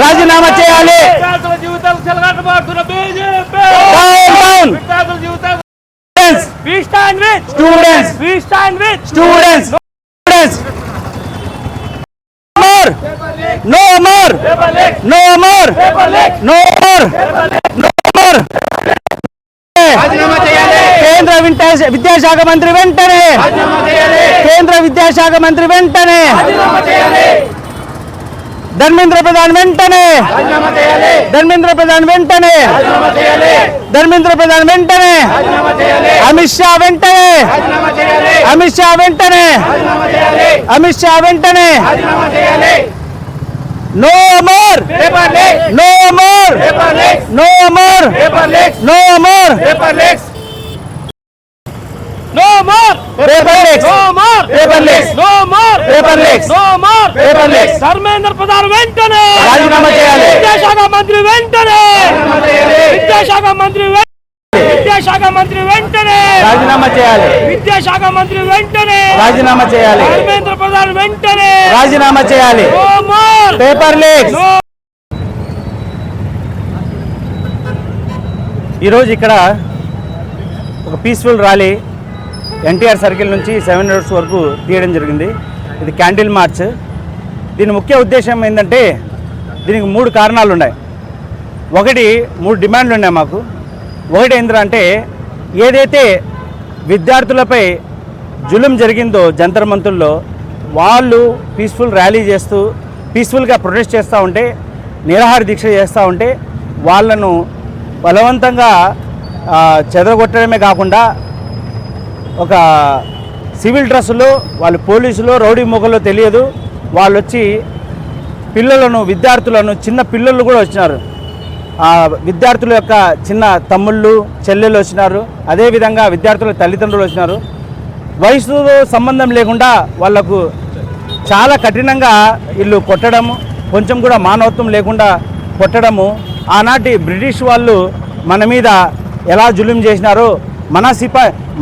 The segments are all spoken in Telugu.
రాజీనామా చేయాలి. No more. No more. No more. No more. కేంద్ర విద్యాశాఖ మంత్రి వెంటనే ధర్మేంద్ర ప్రధాన్ వెంటనే అమిత్ షా వెంటనే No more. No more. No more. No more. Paperless. No more. Paperless. No more. Paperless. No more. Paperless. No more. Paperless. Dharmendra Pradhan వెంటనే రాజీనామా చేయాలి. విద్యాశాఖ మంత్రి వెంటనే రాజీనామా చేయాలి. ధర్మేంద్ర ప్రధాన్ వెంటనే రాజీనామా చేయాలి. No more. Paperless. ఈరోజు ఇక్కడ ఒక పీస్ఫుల్ ర్యాలీ ఎన్టీఆర్ సర్కిల్ నుంచి 7 రోడ్స్ వరకు తీయడం జరిగింది. ఇది క్యాండిల్ మార్చ్. దీని ముఖ్య ఉద్దేశం ఏంటంటే దీనికి 3 కారణాలు ఉన్నాయి. 3 డిమాండ్లు ఉన్నాయి మాకు. ఒకటి ఏంటంటే ఏదైతే విద్యార్థులపై జులుం జరిగిందో జంతర్ మంతుల్లో వాళ్ళు పీస్ఫుల్ ర్యాలీ చేస్తూ పీస్ఫుల్గా ప్రొటెస్ట్ చేస్తూ ఉంటే, నిరాహార దీక్ష చేస్తూ ఉంటే వాళ్ళను బలవంతంగా చెదరగొట్టడమే కాకుండా ఒక సివిల్ డ్రెస్సులో వాళ్ళు పోలీసులు రౌడీ మొగల్లో తెలియదు వాళ్ళు వచ్చి విద్యార్థులను చిన్న పిల్లలు కూడా వచ్చినారు. విద్యార్థుల యొక్క చిన్న తమ్ముళ్ళు చెల్లెళ్ళు వచ్చినారు. అదేవిధంగా విద్యార్థుల తల్లిదండ్రులు వచ్చినారు. వయసుతో సంబంధం లేకుండా వాళ్లకు చాలా కఠినంగా వీళ్ళు కొట్టడము, కొంచెం కూడా మానవత్వం లేకుండా కొట్టడము. ఆనాటి బ్రిటిష్ వాళ్ళు మన మీద ఎలా జులుం చేసినారో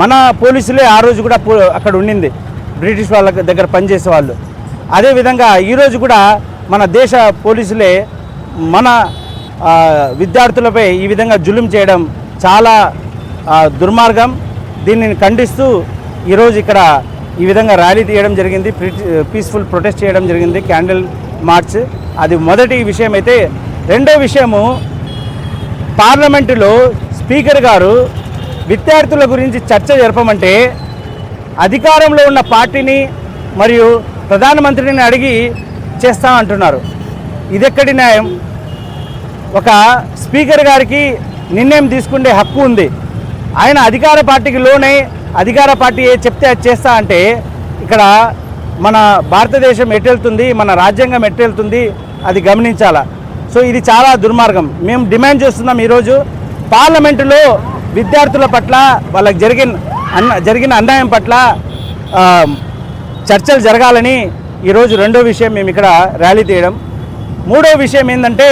మన పోలీసులే ఆ రోజు కూడా అక్కడ ఉండింది, బ్రిటిష్ వాళ్ళ దగ్గర పనిచేసే వాళ్ళు. అదేవిధంగా ఈరోజు కూడా మన దేశ పోలీసులే మన విద్యార్థులపై ఈ విధంగా జులుం చేయడం చాలా దుర్మార్గం. దీనిని ఖండిస్తూ ఈరోజు ఇక్కడ ఈ విధంగా ర్యాలీ తీయడం జరిగింది, పీస్ఫుల్ ప్రొటెస్ట్ చేయడం జరిగింది, క్యాండిల్ మార్చ్. అది మొదటి విషయం అయితే. రెండో విషయము, పార్లమెంటులో స్పీకర్ గారు విద్యార్థుల గురించి చర్చ జరపమంటే అధికారంలో ఉన్న పార్టీని మరియు ప్రధానమంత్రిని అడిగి చేస్తామంటున్నారు. ఇదెక్కడి న్యాయం? ఒక స్పీకర్ గారికి నిర్ణయం తీసుకునే హక్కు ఉంది. ఆయన అధికార పార్టీకి లోనై అధికార పార్టీ చెప్తే అది చేస్తా అంటే ఇక్కడ మన భారతదేశం ఎట్టెళ్తుంది, మన రాజ్యాంగం ఎట్టెళ్తుంది, అది గమనించాలా. సో ఇది చాలా దుర్మార్గం. మేము డిమాండ్ చేస్తున్నాం ఈరోజు పార్లమెంటులో విద్యార్థుల పట్ల వాళ్ళకి జరిగిన అన్యాయం పట్ల చర్చలు జరగాలని ఈరోజు రెండో విషయం మేము ఇక్కడ ర్యాలీ తీయడం. మూడో విషయం ఏంటంటే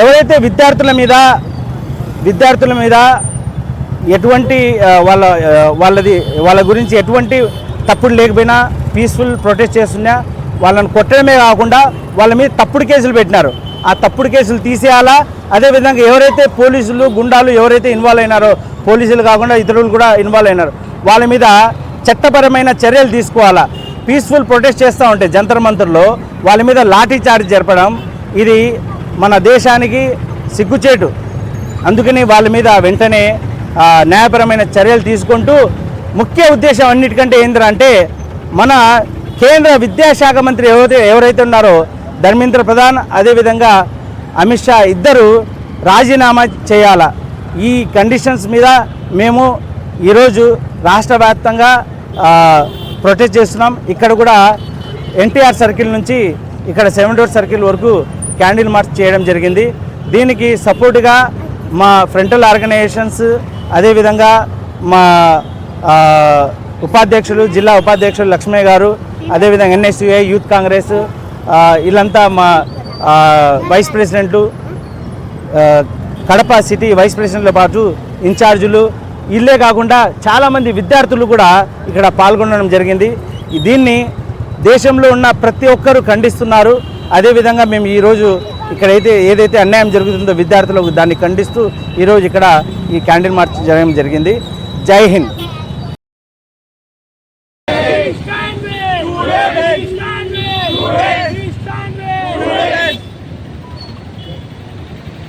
ఎవరైతే విద్యార్థుల మీద ఎటువంటి వాళ్ళ గురించి ఎటువంటి తప్పుడు లేకపోయినా పీస్ఫుల్ ప్రొటెస్ట్ చేస్తున్నా వాళ్ళని కొట్టడమే కాకుండా వాళ్ళ మీద తప్పుడు కేసులు పెట్టినారు. ఆ తప్పుడు కేసులు తీసేయాలా. అదేవిధంగా ఎవరైతే పోలీసులు గుండాలు ఎవరైతే ఇన్వాల్వ్ అయినారో, పోలీసులు కాకుండా ఇతరులు కూడా ఇన్వాల్వ్ అయినారు, వాళ్ళ మీద చట్టపరమైన చర్యలు తీసుకోవాలా. పీస్ఫుల్ ప్రొటెస్ట్ చేస్తూ ఉంటే జంతర్ మంతర్లో వాళ్ళ మీద లాఠీ చార్జ్ జరపడం ఇది మన దేశానికి సిగ్గుచేటు. అందుకని వాళ్ళ మీద వెంటనే న్యాయపరమైన చర్యలు తీసుకుంటూ ముఖ్య ఉద్దేశం అన్నిటికంటే ఏంటంటే మన కేంద్ర విద్యాశాఖ మంత్రి ఎవరైతే ఉన్నారో ధర్మేంద్ర ప్రధాన్ అదేవిధంగా అమిత్ షా ఇద్దరు రాజీనామా చేయాలా. ఈ కండిషన్స్ మీద మేము ఈరోజు రాష్ట్ర వ్యాప్తంగా ప్రొటెస్ట్ చేస్తున్నాం. ఇక్కడ కూడా ఎన్టీఆర్ సర్కిల్ నుంచి ఇక్కడ 7 రోడ్ సర్కిల్ వరకు క్యాండిల్ మార్చ్ చేయడం జరిగింది. దీనికి సపోర్టుగా మా ఫ్రంటల్ ఆర్గనైజేషన్స్ అదేవిధంగా మా ఉపాధ్యక్షులు జిల్లా ఉపాధ్యక్షులు లక్ష్మయ్య గారు అదేవిధంగా NSUI యూత్ కాంగ్రెస్ వీళ్ళంతా మా వైస్ ప్రెసిడెంట్లు కడప సిటీ వైస్ ప్రెసిడెంట్తో పాటు ఇన్ఛార్జీలు వీళ్ళే కాకుండా చాలామంది విద్యార్థులు కూడా ఇక్కడ పాల్గొనడం జరిగింది. దీన్ని దేశంలో ఉన్న ప్రతి ఒక్కరూ ఖండిస్తున్నారు. అదేవిధంగా మేము ఈరోజు ఇక్కడైతే ఏదైతే అన్యాయం జరుగుతుందో విద్యార్థులకు దాన్ని ఖండిస్తూ ఈరోజు ఇక్కడ ఈ క్యాండిల్ మార్చ్ జరగడం జరిగింది. జై హింద్.